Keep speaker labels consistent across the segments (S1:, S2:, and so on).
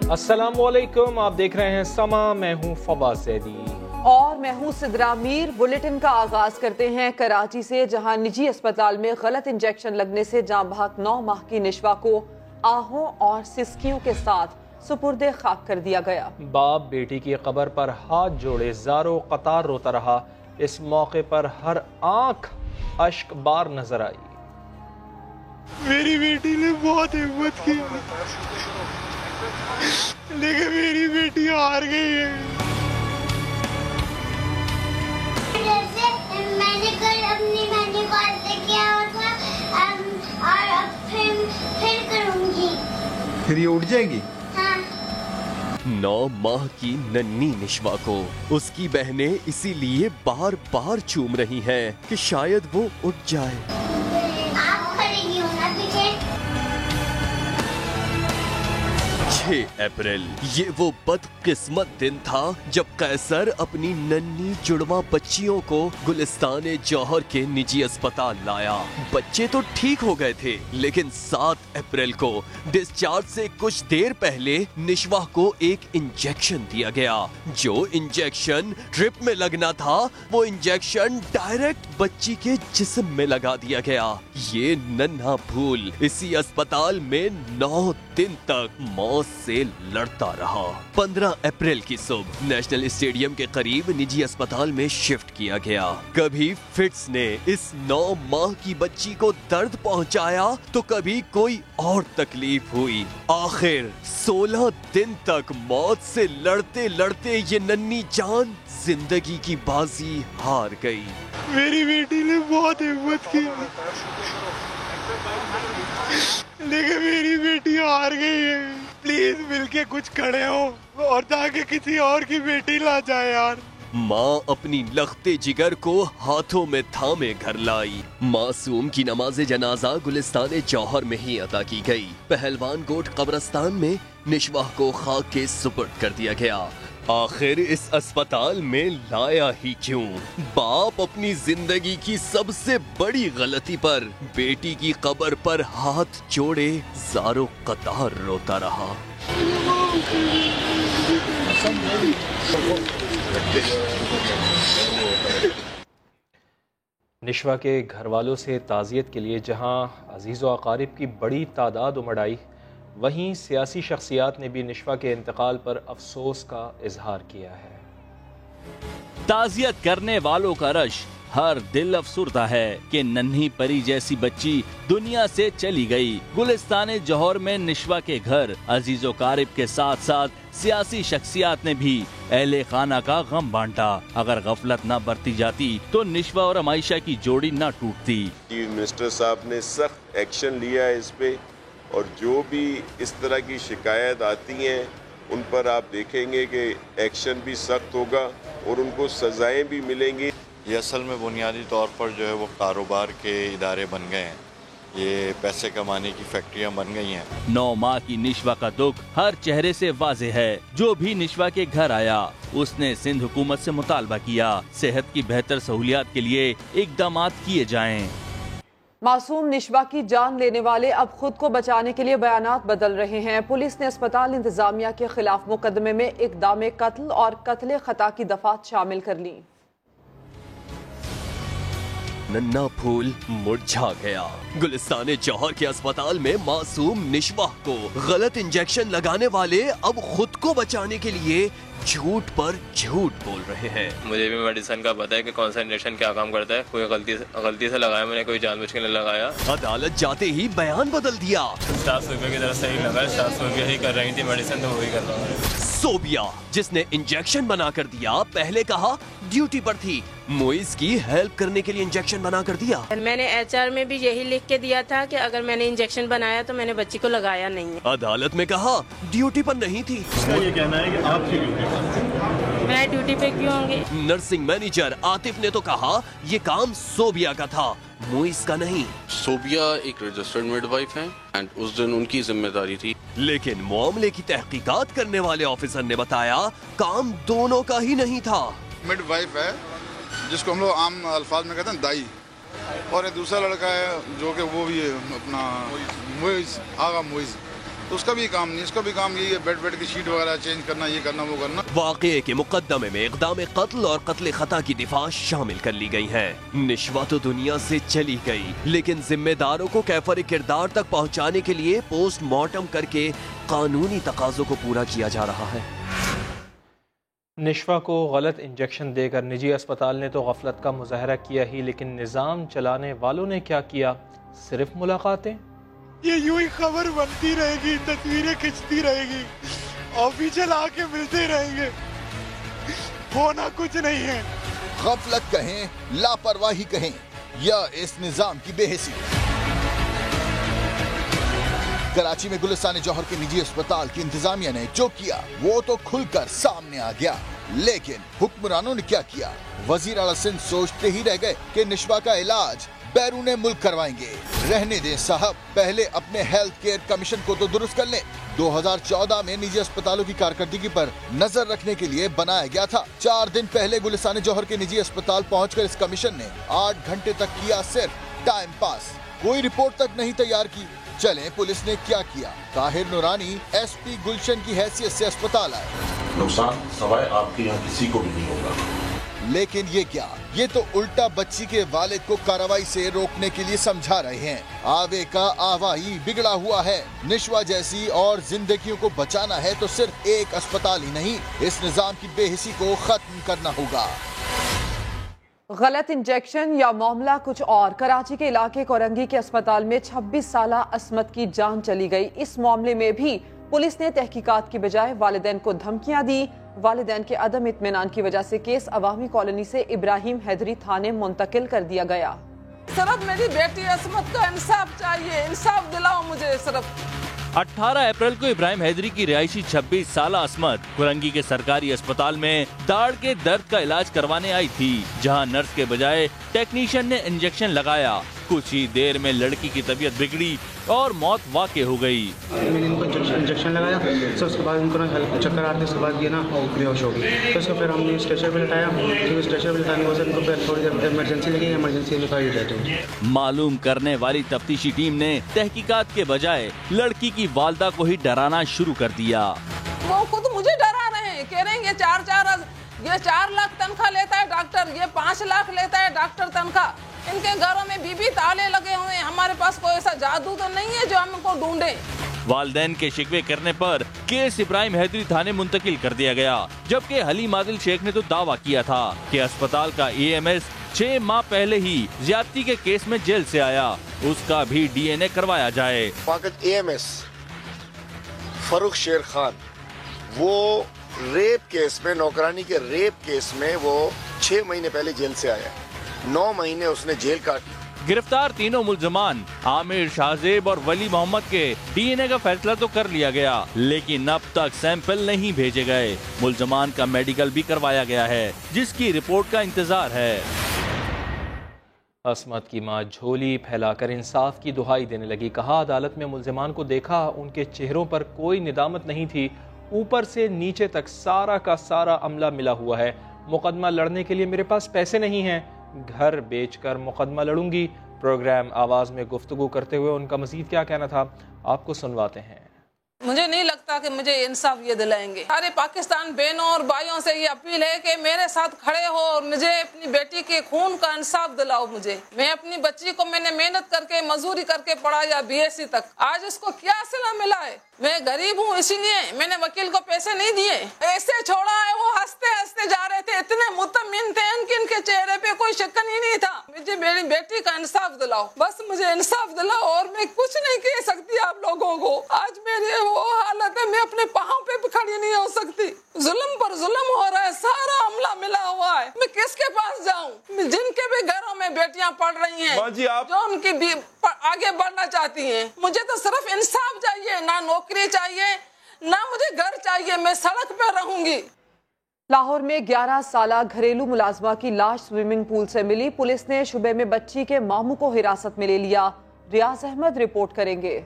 S1: अस्सलामुअलैकुम, आप देख रहे हैं समा। मैं हूं फवाद ज़ैदी
S2: और मैं हूं सिद्रा मीर। बुलेटिन का आगाज करते हैं कराची से, जहां निजी अस्पताल में गलत इंजेक्शन लगने से जाँ बहक 9 माह की निशवा को आहों और सिसकियों के साथ सुपुर्दे खाक कर दिया गया।
S1: बाप बेटी की कब्र पर हाथ जोड़े ज़ारो कतार रोता रहा। इस मौके पर हर आंख अश्क बार नजर आई।
S3: मेरी बेटी ने बहुत हिम्मत की, लेकिन मेरी बेटी हार गई है।
S4: मैंने कल अपनी बहन को ऐसे किया था और अब फिर करूंगी।
S5: फिर ये उठ जाएगी।
S4: हाँ।
S6: 9 माह की नन्ही निशवा को उसकी बहनें इसीलिए बार बार चूम रही हैं कि शायद वो उठ जाए।
S4: आप खड़ेगी हो ना पीछे।
S6: 6 अप्रैल ये वो बदकिस्मत दिन था जब कैसर अपनी नन्ही जुड़वा बच्चियों को गुलिस्तान जौहर के निजी अस्पताल लाया। बच्चे तो ठीक हो गए थे, लेकिन 7 अप्रैल को डिस्चार्ज से कुछ देर पहले निशवा को एक इंजेक्शन दिया गया। जो इंजेक्शन ट्रिप में लगना था, वो इंजेक्शन डायरेक्ट बच्ची के जिस्म में लगा दिया गया। ये नन्हा फूल इसी अस्पताल में 9 दिन तक मौत से लड़ता रहा। 15 अप्रैल की सुबह नेशनल स्टेडियम के करीब निजी अस्पताल में शिफ्ट किया गया। कभी फिट्स ने इस 9 माह की बच्ची को दर्द पहुंचाया, तो कभी कोई और तकलीफ हुई। आखिर 16 दिन तक मौत से लड़ते लड़ते ये नन्ही जान जिंदगी की बाजी हार गई।
S3: मेरी बेटी ने बहुत हिम्मत की, लेकिन मेरी बेटी हार गई है। प्लीज मिलके कुछ खड़े हो और ताकि किसी और की बेटी ला जाए यार।
S6: माँ अपनी लखते जिगर को हाथों में थामे घर लाई। मासूम की नमाज़े जनाजा गुलिस्तान जौहर में ही अदा की गई। पहलवान गोट कब्रिस्तान में निशवाह को खाक के सुपुर्द कर दिया गया। आखिर इस अस्पताल में लाया ही क्यों? बाप अपनी जिंदगी की सबसे बड़ी गलती पर बेटी की कब्र पर हाथ जोड़े ज़ारो कतार रोता रहा।
S1: निशवा के घर वालों से ताज़ियत के लिए जहां अजीज़ व अकारिब की बड़ी तादाद उमड़ आई, वहीं सियासी शख्सियात ने भी निशवा के इंतकाल पर अफसोस का इजहार किया है।
S7: ताज़ियत करने वालों का रश, हर दिल अफसुर्दा है कि नन्ही परी जैसी बच्ची दुनिया से चली गई। गुलिस्तान जौहर में निशवा के घर अजीजो कारिब के साथ साथ सियासी शख्सियात ने भी अहले खाना का गम बांटा। अगर गफलत न बरती जाती तो निशवा और अमाइशा की जोड़ी न टूटती।
S8: मिनिस्टर साहब ने सख्त एक्शन लिया है इस पे, और जो भी इस तरह की शिकायत आती हैं उन पर आप देखेंगे कि एक्शन भी सख्त होगा और उनको सजाएं भी मिलेंगी।
S9: ये असल में बुनियादी तौर पर जो है वो कारोबार के इदारे बन गए हैं, ये पैसे कमाने की फैक्ट्रियां बन गई हैं।
S7: 9 माह की निशवा का दुख हर चेहरे से वाज़ेह है। जो भी निशवा के घर आया, उसने सिंध हुकूमत से मुतालबा किया सेहत की बेहतर सहूलियात के लिए इकदाम किए जाएं।
S2: मासूम निशवा की जान लेने वाले अब खुद को बचाने के लिए बयानात बदल रहे हैं। पुलिस ने अस्पताल इंतजामिया के खिलाफ मुकदमे में इक़दाम कत्ल और कत्ल खता की दफात शामिल कर ली।
S6: नन्हा फूल मुरझा गया। गुलिस्तान जौहर के अस्पताल में मासूम निशवा को गलत इंजेक्शन लगाने वाले अब खुद को बचाने के लिए झूठ पर झूठ बोल रहे हैं।
S10: मुझे भी मेडिसिन का पता है कि कौन सा इंजेक्शन क्या काम करता है। कोई गलती से लगाया मैंने, कोई जानबूझ के नहीं लगाया।
S6: अदालत जाते ही बयान बदल दिया।
S10: 700 रुपए की तरफ से ही लगा, 700 रुपए ही कर रही थी मेडिसिन, तो वही कर रहा हूँ।
S6: सोबिया जिसने इंजेक्शन बना कर दिया, पहले कहा ड्यूटी पर थी, मुइज की हेल्प करने के लिए इंजेक्शन बना कर दिया।
S11: मैंने HR में भी यही लिख के दिया था कि अगर मैंने इंजेक्शन बनाया तो मैंने बच्ची को लगाया नहीं है।
S6: अदालत में कहा ड्यूटी पर नहीं थी।
S3: उसका ये कहना है कि आपकी ड्यूटी पर।
S11: मैं ड्यूटी पे क्यों होंगी?
S6: नर्सिंग मैनेजर आतिफ ने तो कहा ये काम सोबिया का था, मुइज का नहीं।
S12: सोबिया एक रजिस्टर्ड मिडवाइफ है एंड उस दिन उनकी जिम्मेदारी थी।
S6: लेकिन मामले की तहकीकात करने वाले ऑफिसर ने बताया काम दोनों का ही नहीं था।
S13: मिडवाइफ है जिसको हम लोग आम अल्फाज में कहते हैं दाई, और एक दूसरा लड़का है जो कि वो भी है अपना मुइज, आगा मुइज, तो उसका भी काम नहीं, इसका भी काम यही है, बेड की शीट वगैरह चेंज करना, ये करना वो करना।
S6: वाक़ये के मुकद्दमे में इक़दाम कत्ल और कत्ल खता की दिफा शामिल कर ली गई है। निशवा तो दुनिया से चली गई, लेकिन जिम्मेदारों को कैफर किरदार तक पहुँचाने के लिए पोस्टमार्टम करके कानूनी तकाज़ों को पूरा किया जा रहा है।
S1: निशवा को गलत इंजेक्शन देकर निजी अस्पताल ने तो गफलत का मुजाहरा किया ही, लेकिन निज़ाम चलाने वालों ने क्या किया? सिर्फ मुलाकातें।
S3: ये यूं ही खबर बनती रहेगी, तस्वीरें खिंचती रहेगी, ऑफिशियल आके मिलते रहेंगे, होना कुछ नहीं है।
S14: गफलत कहें, लापरवाही कहें या इस निजाम की बेहिसी। कराची में गुलिस्तान जौहर के निजी अस्पताल की इंतजामिया ने जो किया वो तो खुलकर सामने आ गया, लेकिन हुक्मरानों ने क्या किया? वजीर आला सिंध सोचते ही रह गए कि निशवा का इलाज बैरून मुल्क करवाएंगे। रहने दें साहब, पहले अपने हेल्थ केयर कमीशन को तो दुरुस्त कर लें। 2014 में निजी अस्पतालों की कारकर्दगी पर नजर रखने के लिए बनाया गया था। 4 दिन पहले गुलिस्तान जौहर के निजी अस्पताल पहुंचकर इस कमीशन ने 8 घंटे तक किया सिर्फ टाइम पास, कोई रिपोर्ट तक नहीं तैयार की। चलें पुलिस ने क्या किया। ताहिर नूरानी SP गुलशन की हैसियत से अस्पताल आए।
S15: नुकसान सवाए आपके यहाँ किसी को भी नहीं होगा।
S14: लेकिन ये क्या, ये तो उल्टा बच्ची के वालिद को कार्रवाई से रोकने के लिए समझा रहे हैं। आवे का आवाही बिगड़ा हुआ है। निशवा जैसी और जिंदगियों को बचाना है तो सिर्फ एक अस्पताल ही नहीं, इस निजाम की बेहिसी को खत्म करना होगा।
S2: गलत इंजेक्शन या मामला कुछ और। कराची के इलाके कोरंगी के अस्पताल में 26 साला असमत की जान चली गई। इस मामले में भी पुलिस ने तहकीकात की बजाय वालिदैन को धमकियां दी। वालिदैन के अदम इत्मीनान की वजह से केस अवामी कॉलोनी से इब्राहिम हैदरी थाने मुंतकिल कर दिया गया।
S16: सिर्फ मेरी बेटी असमत का इंसाफ चाहिए, इंसाफ दिलाओ मुझे सिर्फ।
S7: 18 अप्रैल को इब्राहिम हैदरी की रिहायशी 26 साला असमत कुरंगी के सरकारी अस्पताल में दाढ़ के दर्द का इलाज करवाने आई थी, जहां नर्स के बजाय टेक्नीशियन ने इंजेक्शन लगाया। कुछ ही देर में लड़की की तबीयत बिगड़ी और मौत वाक़ई हो गई।
S17: मैंने इनको इंजेक्शन लगाया, तो उसके बाद इनको ना चक्कर आते, उसके बाद ये ना बेहोश हो गई। तो उसको फिर हमने स्ट्रेचर पे लिटाया, फिर स्ट्रेचर पे लिटाने के बाद इनको फिर थोड़ी देर इमरजेंसी लगी, इमरजेंसी में थोड़ी डेथ हुई।
S7: मालूम करने वाली तफ्तीशी टीम ने तहकीकात के बजाय लड़की की वालदा को ही डराना शुरू कर दिया।
S16: वो खुद मुझे डरा रहे हैं, कह रहे हैं ये 4 लाख तनख्वाह लेता है डॉक्टर, ये 5 लाख लेता है डॉक्टर तनख्वाह। इनके घरों में बीबी ताले लगे हुए हैं, हमारे पास कोई ऐसा जादू तो नहीं है जो हमको ढूंढे।
S7: वालिदैन के शिकवे करने पर केस इब्राहिम हैदरी थाने मुंतकिल कर दिया गया, जबकि हलीम आदिल शेख ने तो दावा किया था कि अस्पताल का AMS 6 माह पहले ही ज्यादती के केस में जेल से आया, उसका भी DNA करवाया जाए।
S18: AMS फरूख शेर खान, वो रेप केस में, नौकरानी के रेप केस में वो 6 महीने पहले जेल से आया, 9 महीने उसने जेल काटी।
S7: गिरफ्तार तीनों मुल्जमान आमिर, शाहजेब और वली मोहम्मद के DNA का फैसला तो कर लिया गया, लेकिन अब तक सैंपल नहीं भेजे गए। मुल्जमान का मेडिकल भी करवाया गया है, जिसकी रिपोर्ट का इंतजार है।
S1: असमत की मां झोली फैलाकर इंसाफ की दुहाई देने लगी। कहा, अदालत में मुल्जिमान को देखा, उनके चेहरों पर कोई निदामत नहीं थी, ऊपर से नीचे तक सारा का सारा अमला मिला हुआ है। मुकदमा लड़ने के लिए मेरे पास पैसे नहीं हैं, घर बेचकर मुकदमा लड़ूंगी। प्रोग्राम आवाज में गुफ्तगू करते हुए उनका मजीद क्या कहना था, आपको सुनवाते हैं।
S16: मुझे नहीं लगता कि मुझे इंसाफ ये दिलाएंगे। सारे पाकिस्तान बहनों और भाइयों से ये अपील है कि मेरे साथ खड़े हो और मुझे अपनी बेटी के खून का इंसाफ दिलाओ। मुझे, मैं अपनी बच्ची को मैंने मेहनत करके मजदूरी करके पढ़ाया BSc तक, आज उसको क्या सिला मिला है? मैं गरीब हूँ, इसीलिए मैंने वकील को पैसे नहीं दिए, ऐसे छोड़ा है। वो हंसते हंसते जा रहे थे, इतने मुतमिन थे, इनके चेहरे पे कोई शिकन ही नहीं था। मुझे मेरी बेटी का इंसाफ दिलाओ, बस मुझे इंसाफ दिलाओ, और मैं कुछ नहीं कह सकती आप लोगों को। आज मेरी वो हालत है, मैं अपने पाँव पे भी खड़ी नहीं हो सकती। जुल्म पर जुल्म हो रहा है, सारा अमला मिला हुआ है। मैं किसके पास जाऊँ? जिनके भी घरों में बेटियां पढ़ रही हैं, जो उनकी भी आगे बढ़ना चाहती हैं, मुझे तो सिर्फ इंसाफ चाहिए, ना नौकरी चाहिए, ना मुझे घर चाहिए। मैं सड़क पे रहूंगी।
S2: लाहौर में 11 साला घरेलू मुलाजमा की लाश स्विमिंग पूल से मिली। पुलिस ने शुबे में बच्ची के मामू को हिरासत में ले लिया। रियाज अहमद रिपोर्ट करेंगे।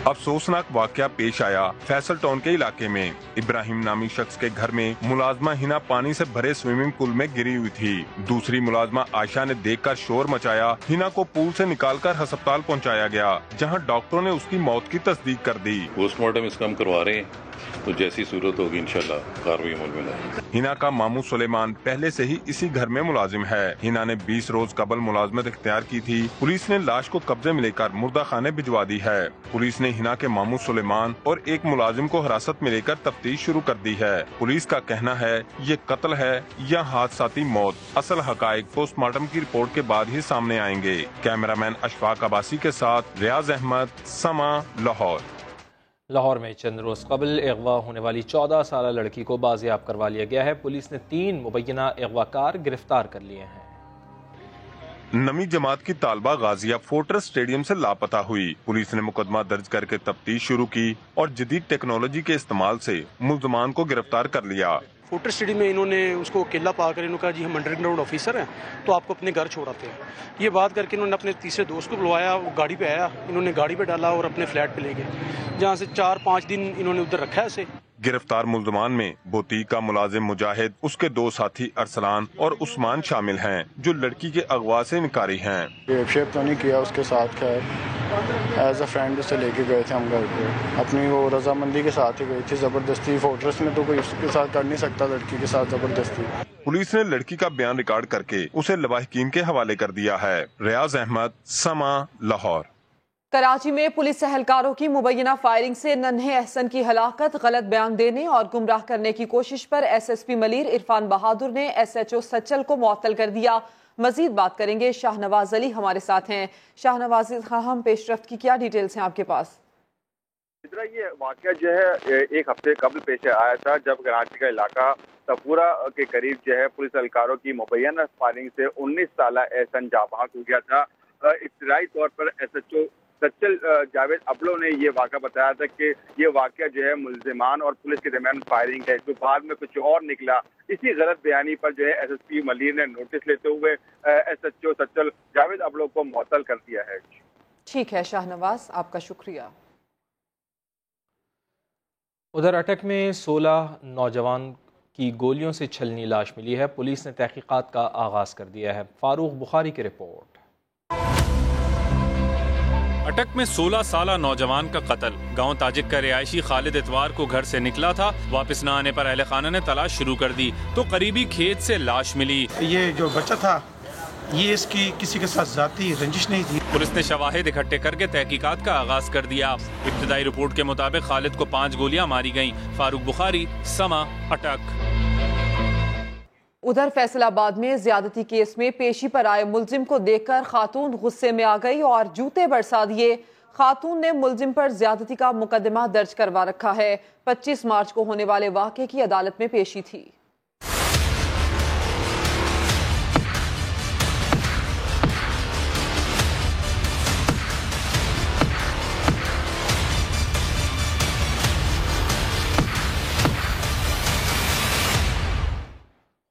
S19: अफसोसनाक वाकया पेश आया फैसल टाउन के इलाके में। इब्राहिम नामी शख्स के घर में मुलाजमा हिना पानी से भरे स्विमिंग पूल में गिरी हुई थी। दूसरी मुलाजमा आयशा ने देखकर शोर मचाया। हिना को पूल से निकालकर अस्पताल पहुंचाया गया, जहां डॉक्टरों ने उसकी मौत की तस्दीक कर दी।
S15: पोस्टमार्टम इसका हम करवा रहे हैं, तो जैसी सूरत होगी इंशाल्लाह कार्रवाई अमल में लाएंगे।
S19: हिना का मामू सुलेमान पहले से ही इसी घर में मुलाजिम है। हिना ने 20 रोज कबल मुलाजमत इख्तियार की थी। पुलिस ने लाश को कब्जे में लेकर मुर्दा खाने भिजवा दी है। पुलिस ने हिना के मामू सुलेमान और एक मुलाजिम को हिरासत में लेकर तफ्तीश शुरू कर दी है। पुलिस का कहना है ये कत्ल है या हादसाती मौत। असल हकायक पोस्टमार्टम की रिपोर्ट के बाद ही सामने आएंगे। कैमरामैन अशफाक अब्बासी के साथ रियाज अहमद, समा, लाहौर।
S1: लाहौर में चंद रोज कबल अगवा होने वाली 14 साल लड़की को बाजियाब करवा लिया गया है। पुलिस ने 3 मुबैना अगवाकार गिरफ्तार कर लिए हैं।
S19: नमी जमात की तालबा गाजिया फोर्ट्रेस स्टेडियम से लापता हुई। पुलिस ने मुकदमा दर्ज करके तफ्तीश शुरू की और जदीद टेक्नोलॉजी के इस्तेमाल से मुल्जमान को गिरफ्तार कर लिया।
S20: फोर्ट्रेस स्टेडियम में इन्होंने उसको अकेला पाकर इन्होंने कहा जी हम अंडरग्राउंड ऑफिसर हैं तो आपको अपने घर छोड़ाते हैं। ये बात करके इन्होंने अपने तीसरे दोस्त को बुलवाया, वो गाड़ी पे आया, इन्होंने गाड़ी पे डाला और अपने फ्लैट पे ले गए, जहाँ से 4-5 दिन इन्होंने उधर रखा है उसे।
S19: गिरफ्तार मुल्जमान में बुटीक का मुलाजिम मुजाहिद, उसके 2 साथी अरसलान और उस्मान शामिल हैं, जो लड़की के अगवा से इनकारी हैं।
S21: रेप तो नहीं किया उसके साथ, खैर एज अ फ्रेंड उसे लेके गए थे हम घर पे, अपनी वो रजामंदी के साथ ही गई थी। जबरदस्ती फोर्ट्रेस में तो कोई उसके साथ कर नहीं सकता, लड़की के साथ जबरदस्ती।
S19: पुलिस ने लड़की का बयान रिकॉर्ड करके उसे लवाहिकीन के हवाले कर दिया है। रियाज अहमद, समा, लाहौर।
S2: कराची में पुलिस एहलकारों की मुबैना फायरिंग से नन्हे अहसन की हलाकत, गलत बयान देने और गुमराह करने की कोशिश पर SSP मलीर इरफान बहादुर ने SHO सच्चल को मुअत्तल कर दिया। मजीद बात करेंगे, शाहनवाज अली हमारे साथ हैं। शाहनवाज खान, पेशरफ्त की क्या डिटेल्स हैं आपके पास?
S22: ये वाकया जो है 1 हफ्ते कबल पेश आया था, जब कराची का इलाका तफूरा के करीब जो है पुलिस एहलकारों की मुबैना फायरिंग से 19 साल एहसन जाबाक हो गया था। इब्तदाई तौर पर SHO सच्चल जावेद अबलो ने ये वाक़ा बताया था कि ये वाक़या जो है मुल्जिमान और पुलिस के दरमियान फायरिंग है, जो बाद में कुछ और निकला। इसी गलत बयानी पर जो है SSP मलीर ने नोटिस लेते हुए SHO सच्चल जावेद अबलो को मुअत्तल कर दिया है।
S2: ठीक है शाहनवाज, आपका शुक्रिया।
S1: उधर अटक में 16 नौजवान की गोलियों से छलनी लाश मिली है। पुलिस ने तहकीकात का आगाज कर दिया है। फारूक बुखारी की रिपोर्ट।
S23: अटक में 16 साला नौजवान का कत्ल। गांव ताजिक का रिहायशी खालिद इतवार को घर से निकला था, वापस न आने पर अहले खाना ने तलाश शुरू कर दी तो करीबी खेत से लाश मिली।
S24: ये जो बच्चा था ये इसकी किसी के साथ जाती रंजिश नहीं थी।
S23: पुलिस ने शवाहिद इकट्ठे करके तहकीकात का आगाज कर दिया। इब्तदाई रिपोर्ट के मुताबिक खालिद को 5 गोलियां मारी गईं। फारूक बुखारी, समा, अटक।
S2: उधर फैसलाबाद में ज्यादती केस में पेशी पर आए मुल्जिम को देखकर खातून गुस्से में आ गई और जूते बरसा दिए। खातून ने मुल्जिम पर ज्यादती का मुकदमा दर्ज करवा रखा है। 25 मार्च को होने वाले वाक़े की अदालत में पेशी थी।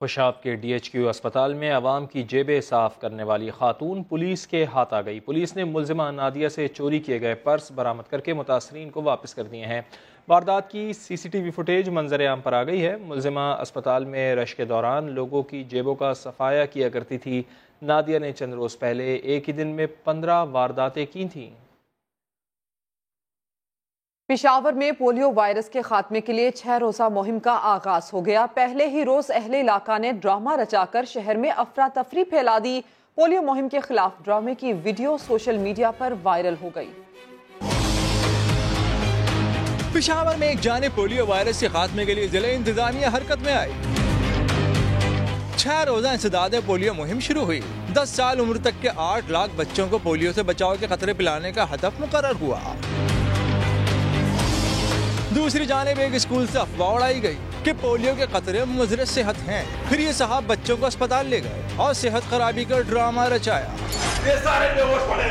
S1: खुशाब के DHQ अस्पताल में आवाम की जेबें साफ करने वाली खातून पुलिस के हाथ आ गई। पुलिस ने मुल्जिमा नादिया से चोरी किए गए पर्स बरामद करके मुतासरीन को वापस कर दिए हैं। वारदात की CCTV फुटेज मंजर आम पर आ गई है। मुल्जिमा अस्पताल में रश के दौरान लोगों की जेबों का सफाया किया करती थी। नादिया ने चंद रोज़ पहले एक ही दिन में 15 वारदातें की थीं।
S2: पेशावर में पोलियो वायरस के खात्मे के लिए 6 रोज़ा मुहिम का आगाज हो गया। पहले ही रोज अहले इलाका ने ड्रामा रचाकर शहर में अफरा तफरी फैला दी। पोलियो मुहिम के खिलाफ ड्रामे की वीडियो सोशल मीडिया पर वायरल हो गई।
S25: पेशावर में एक जाने पोलियो वायरस के खात्मे के लिए जिला इंतजामिया हरकत में आई। 6 रोजा इंसदाद पोलियो मुहिम शुरू हुई। 10 साल उम्र तक के 8 लाख बच्चों को पोलियो से बचाव के खतरे पिलाने का हदफ मुकर्रर हुआ। दूसरी जानिब एक स्कूल से अफवाह उड़ाई गई कि पोलियो के खतरे मुज़र सेहत हैं। फिर ये साहब बच्चों को अस्पताल ले गए और सेहत खराबी का ड्रामा रचाया।
S3: ये सारे बेहोश पड़े,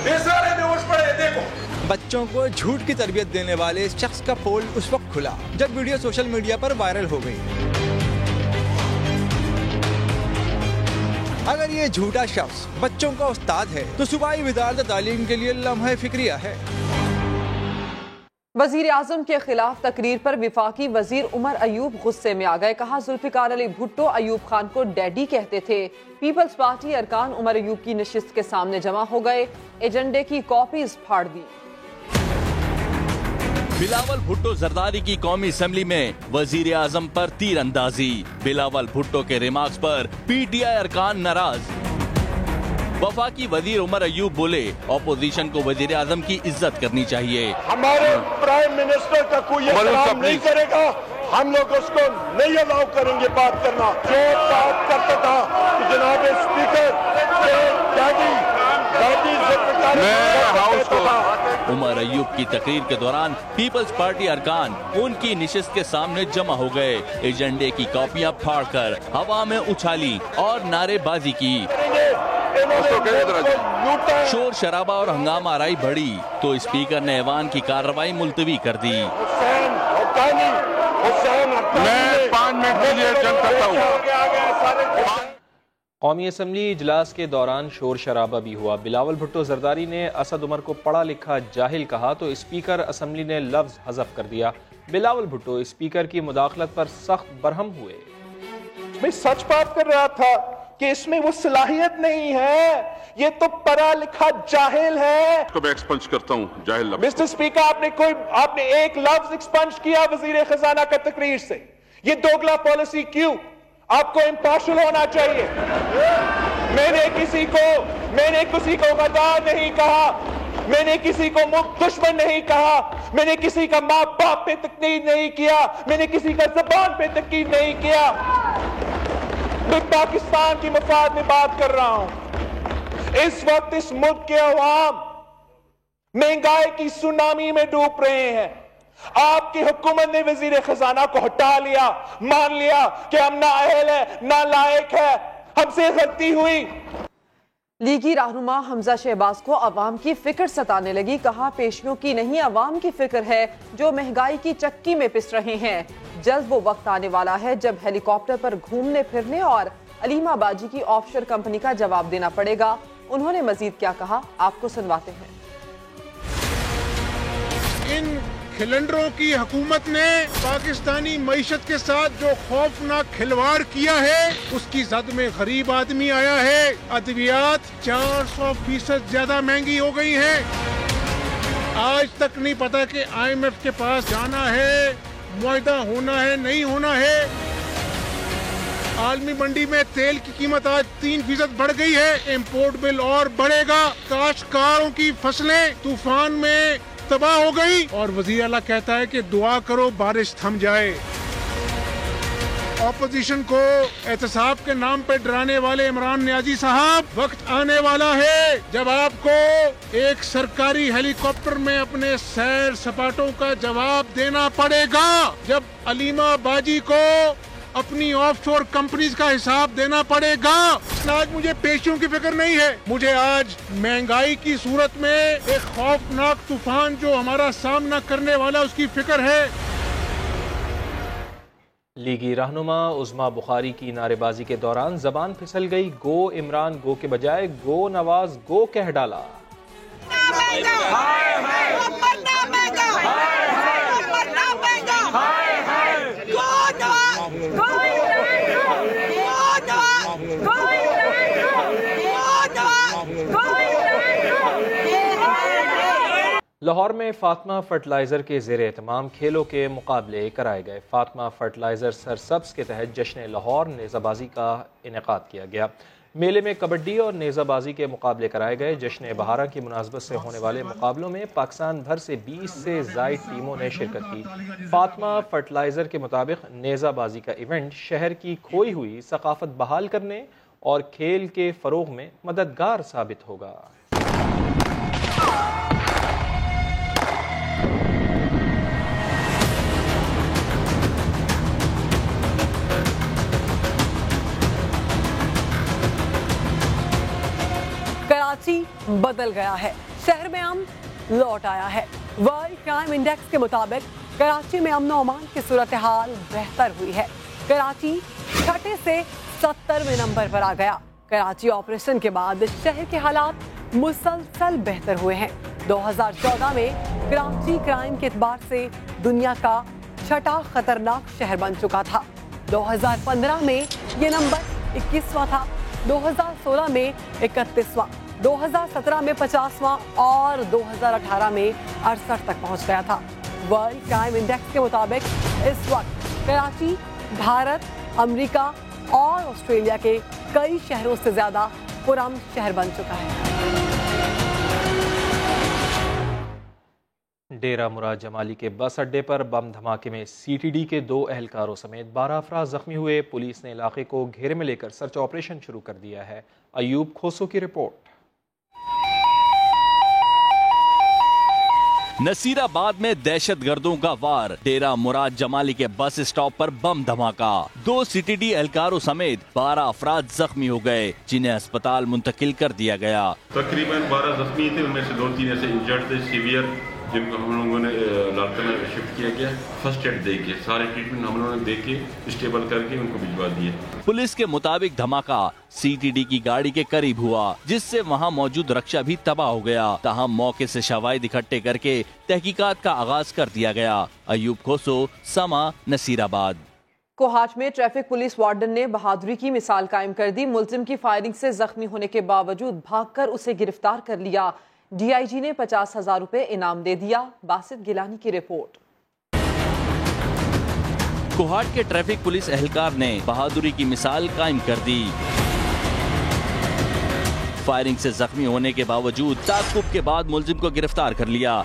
S3: ये सारे बेहोश पड़े। देखो,
S25: बच्चों को झूठ की तरबियत देने वाले इस शख्स का पोल उस वक्त खुला जब वीडियो सोशल मीडिया पर वायरल हो गई। अगर ये झूठा शख्स बच्चों का उस्ताद है तो सूबाई वज़ारत तालीम के लिए लम्हा फिक्रिया है।
S2: वजीर आजम के खिलाफ तकरीर पर विफाकी वजीर उमर अयूब गुस्से में आ गए। कहा जुल्फिकार अली भुट्टो अयूब खान को डैडी कहते थे। पीपल्स पार्टी अरकान उमर अयूब की नशिस्त के सामने जमा हो गए, एजेंडे की कॉपीज फाड़ दी।
S7: बिलावल भुट्टो जरदारी की कौमी असेंबली में वजीर आजम पर तीर अंदाजी। बिलावल भुट्टो के रिमार्क्स पर पीटीआई अरकान नाराज। वफाकी वजीर उमर अयूब बोले, ऑपोजिशन को वजीर आजम की इज्जत करनी चाहिए।
S4: हमारे प्राइम मिनिस्टर का कोई एहतराम नहीं करेगा, हम लोग उसको नहीं अलाउ करेंगे बात करना। जो बात करता था कि जनाब स्पीकर
S7: उमर अयूब की तकरीर के दौरान पीपल्स पार्टी अरकान उनकी निशिस्त के सामने जमा हो गए। एजेंडे की कॉपियां फाड़कर हवा में उछाली और नारेबाजी की। शोर शराबा और हंगामा आराई बढ़ी तो स्पीकर ने ऐवान की कार्रवाई मुलतवी कर दी।
S19: मैं 5 मिनट के लिए जंग करता हूँ।
S1: कौमी असम्बली इजलास के दौरान शोर शराबा भी हुआ। बिलावल भुट्टो जरदारी ने असद उमर को पढ़ा लिखा जाहिल कहा तो स्पीकर असम्बली ने लफ्ज हज़फ कर दिया। बिलावल भुट्टो स्पीकर की मुदाखलत पर सख्त बरहम हुए।
S5: मैं सच बात कर रहा था कि इसमें वो सलाहियत नहीं है, ये तो पढ़ा लिखा जाहिल है।
S19: मैं एक्सपंज करता हूँ जाहिल लफ्ज।
S5: मिस्टर स्पीकर, आपने एक लफ्ज एक्सपंज किया वजीर खजाना का तकरीर से। ये दोगला पॉलिसी क्यों? आपको इम्पार्शल होना चाहिए। मैंने किसी को गद्दार नहीं कहा, मैंने किसी को दुश्मन नहीं कहा, मैंने किसी का माँ बाप पे तकलीद नहीं किया, मैंने किसी का ज़बान पे तकलीद नहीं किया। मैं पाकिस्तान की मफाद में बात कर रहा हूं। इस वक्त इस मुल्क के अवाम महंगाई की सुनामी में डूब रहे हैं। आपकी हुकूमत ने वजीर खजाना को हटा लिया, मान लिया कि हम ना अहल है, ना लायक है, हमसे गलती हुई।
S2: लीगी रहनुमा हमजा शहबाज को अवाम की फिक्र सताने लगी। कहा पेशियों की नहीं अवाम की फिक्र है जो महंगाई की चक्की में पिस रहे हैं। जल्द वो वक्त आने वाला है जब हेलीकॉप्टर पर घूमने फिरने और अलीमा बाजी की ऑफशोर कंपनी का जवाब देना पड़ेगा। उन्होंने मजीद क्या कहा, आपको सुनवाते हैं।
S24: इन खिलंडरों की हुकूमत ने पाकिस्तानी मईशत के साथ जो खौफनाक खिलवाड़ किया है उसकी जद में गरीब आदमी आया है। अद्वियात 400% ज्यादा महंगी हो गई है। आज तक नहीं पता कि IMF के पास जाना है, मुआहदा होना है, नहीं होना है। आलमी मंडी में तेल की कीमत आज 3% बढ़ गई है। इंपोर्ट बिल और बढ़ेगा। काश्तकारों की फसलें तूफान में तबाह हो गई और वजीर आला कहता है कि दुआ करो बारिश थम जाए। ऑपोजिशन को एहतसाब के नाम पे डराने वाले इमरान नियाजी साहब, वक्त आने वाला है जब आपको एक सरकारी हेलीकॉप्टर में अपने सैर सपाटों का जवाब देना पड़ेगा। जब अलीमा बाजी को अपनी ऑफशोर कंपनीज का हिसाब देना पड़ेगा। आज मुझे पेशियों की फिक्र नहीं है, मुझे आज महंगाई की सूरत में एक खौफनाक तूफान जो हमारा सामना करने वाला उसकी फिक्र है।
S1: लीगी रहनुमा उज़मा बुखारी की नारेबाजी के दौरान जबान फिसल गई। गो इमरान गो के बजाय गो नवाज गो कह डाला। लाहौर में फातिमा फर्टिलाइज़र के ज़ेर एहतमाम खेलों के मुकाबले कराए गए। फातिमा फर्टिलाइज़र सरसब्स के तहत जश्न लाहौर नेज़ाबाजी का इनेकाद किया गया। मेले में कबड्डी और नेज़ाबाजी के मुकाबले कराए गए। जश्न बहारा की मुनासबत से होने वाले मुकाबलों में पाकिस्तान भर से 20 से ज़ायद टीमों ने शिरकत की। फातिमा फर्टिलाइज़र के मुताबिक नेज़ाबाजी का इवेंट शहर की खोई हुई सकाफत बहाल करने और खेल के फ़रोग में मददगार साबित होगा।
S8: कराची बदल गया है, शहर में अमन लौट आया है। वर्ल्ड क्राइम इंडेक्स के मुताबिक कराची में अमन और अमान की सूरत हाल बेहतर हुई है। कराची 6 से 70वें नंबर पर आ गया। कराची ऑपरेशन के बाद शहर के हालात मुसलसल बेहतर हुए हैं। 2014 में कराची क्राइम के एतबार से दुनिया का छठा खतरनाक शहर बन चुका था। 2015 में ये नंबर 21वां था, 2016 में 31वां, 2017 में 50वां और 2018 में 68 तक पहुंच गया था। वर्ल्ड क्राइम इंडेक्स के मुताबिक इस वक्त कराची भारत, अमेरिका और ऑस्ट्रेलिया के कई शहरों से ज्यादा पुरअमन शहर बन चुका है।
S1: डेरा मुराद जमाली के बस अड्डे पर बम धमाके में सीटीडी के 2 एहलकारों समेत 12 अफराद जख्मी हुए। पुलिस ने इलाके को घेरे में लेकर सर्च ऑपरेशन शुरू कर दिया है। अयूब खोसो की रिपोर्ट।
S7: नसीराबाद में दहशतगर्दों का वार, डेरा मुराद जमाली के बस स्टॉप पर बम धमाका, 2 सीटीडी एहलकारों समेत 12 अफराद जख्मी हो गए, जिन्हें अस्पताल मुंतकिल कर दिया गया।
S9: तकरीबन 12 जख्मी थे, उनमें से 2-3 ऐसे इंजर्ड थे सीवियर, जिनको हम लोगों ने लालका में शिफ्ट किया गया। फर्स्ट एड दे के सारे ट्रीटमेंट हम लोगों ने दे के स्टेबल करके उनको भिजवा दिए।
S7: पुलिस के मुताबिक धमाका सीटीडी की गाड़ी के करीब हुआ, जिससे वहां मौजूद रक्षा भी तबाह हो गया। ताहम मौके से शवाहिद इकट्ठे करके तहकीकात का आगाज कर दिया गया। अयूब खोसो, समा, नसीराबाद।
S2: कोहाट में ट्रैफिक पुलिस वार्डन ने बहादुरी की मिसाल कायम कर दी। मुलजिम की फायरिंग से जख्मी होने के बावजूद भागकर उसे गिरफ्तार कर लिया। डीआईजी ने 50,000 रुपए इनाम दे दिया। बासित गिलानी की रिपोर्ट।
S7: कोहाट के ट्रैफिक पुलिस एहलकार ने बहादुरी की मिसाल कायम कर दी। फायरिंग से जख्मी होने के बावजूद ताक़ुब के बाद मुलजिम को गिरफ्तार कर लिया।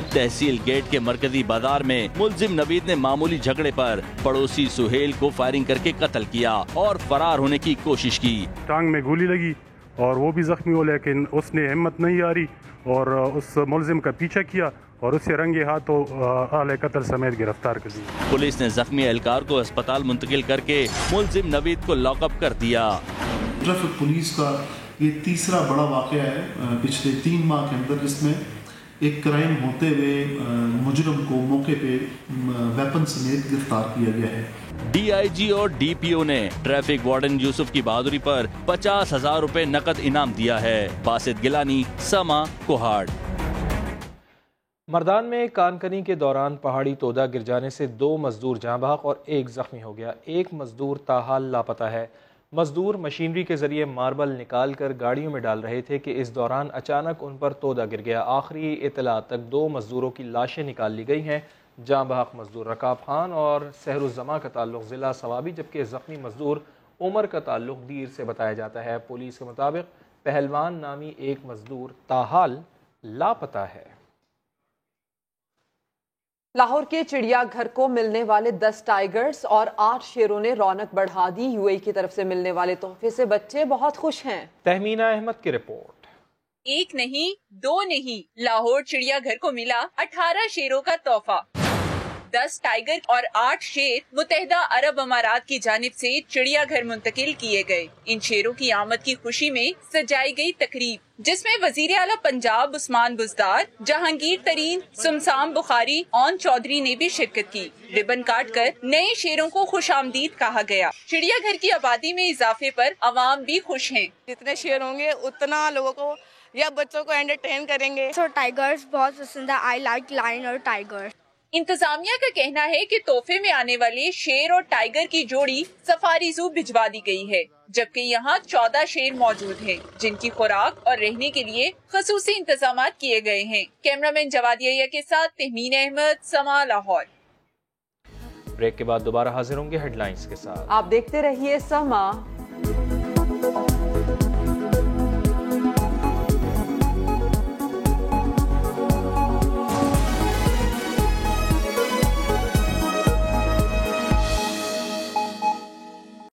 S7: तहसील गेट के मरकजी बाजार में मुलजिम नवीद ने मामूली झगड़े पर पड़ोसी सुहेल को फायरिंग करके कत्ल किया और फरार होने की कोशिश की।
S10: टांग में गोली लगी और वो भी जख्मी हो, लेकिन उसने हिम्मत नहीं हारी और उस मुलजिम का पीछा किया और उसे रंगे हाथों आले कत्ल समेत गिरफ्तार कर दिया।
S7: पुलिस ने जख्मी एहलकार को अस्पताल मुंतकिल करके मुलजिम नवीद को लॉकअप कर दिया।
S11: ट्रैफिक पुलिस का ये तीसरा बड़ा वाक़या है पिछले 3 माह के अंदर, जिसमें एक क्राइम होते हुए मुजरिम को मौके पे वेपन समेत गिरफ्तार किया गया है।
S7: डीआईजी और डीपीओ ने ट्रैफिक वार्डन यूसुफ की बहादुरी पर 50,000 रुपए नकद इनाम दिया है। बासित गिलानी, समा, कोहाट।
S1: मर्दान में कानकनी के दौरान पहाड़ी तोदा गिर जाने से 2 मजदूर जाँ बहक और 1 जख्मी हो गया। 1 मजदूर ताहाल लापता है। मजदूर मशीनरी के जरिए मार्बल निकाल कर गाड़ियों में डाल रहे थे कि इस दौरान अचानक उन पर तोदा गिर गया। आखिरी इत्तला तक 2 मजदूरों की लाशें निकाल ली गई हैं। जाँ बहक मजदूर रकाब खान और सहरुज़्ज़मा का ताल्लुक ज़िला सवाबी, जबकि ज़ख्मी मजदूर उमर का ताल्लुक दीर से बताया जाता है। पुलिस के मुताबिक पहलवान नामी 1 मजदूर ताहाल लापता है।
S2: लाहौर के चिड़ियाघर को मिलने वाले 10 टाइगर्स और 8 शेरों ने रौनक बढ़ा दी। यूएई की तरफ से मिलने वाले तोहफे से बच्चे बहुत खुश हैं।
S1: तहमीना अहमद की रिपोर्ट।
S12: 1 नहीं 2 नहीं, लाहौर चिड़ियाघर को मिला 18 शेरों का तोहफा। 10 टाइगर और 8 शेर मुत्तहिदा अरब अमारात की जानिब से चिड़ियाघर मुंतकिल किए गए। इन शेरों की आमद की खुशी में सजाई गई तकरीब, जिसमें वजीर आला पंजाब उस्मान बुज़दार, जहांगीर तरीन, सुमसाम बुखारी, ओन चौधरी ने भी शिरकत की। रिबन काट कर नए शेरों को खुशामदीद कहा गया। चिड़ियाघर की आबादी में इजाफे पर अवाम भी खुश हैं।
S13: जितने शेर होंगे उतना लोगों को या बच्चों को एंटरटेन करेंगे।
S26: तो टाइगर्स बहुत पसंद है। आई लाइक लायन और टाइगर।
S12: इंतजामिया का कहना है कि तोहफे में आने वाले शेर और टाइगर की जोड़ी सफारी जू भिजवा दी गई है, जबकि यहाँ 14 शेर मौजूद हैं, जिनकी खुराक और रहने के लिए खसूसी इंतजाम किए गए हैं। कैमरामैन जवादिया के साथ तहमीन अहमद, समा, लाहौर।
S1: ब्रेक के बाद दोबारा हाजिर होंगे हेडलाइंस के साथ।
S2: आप देखते रहिए समा।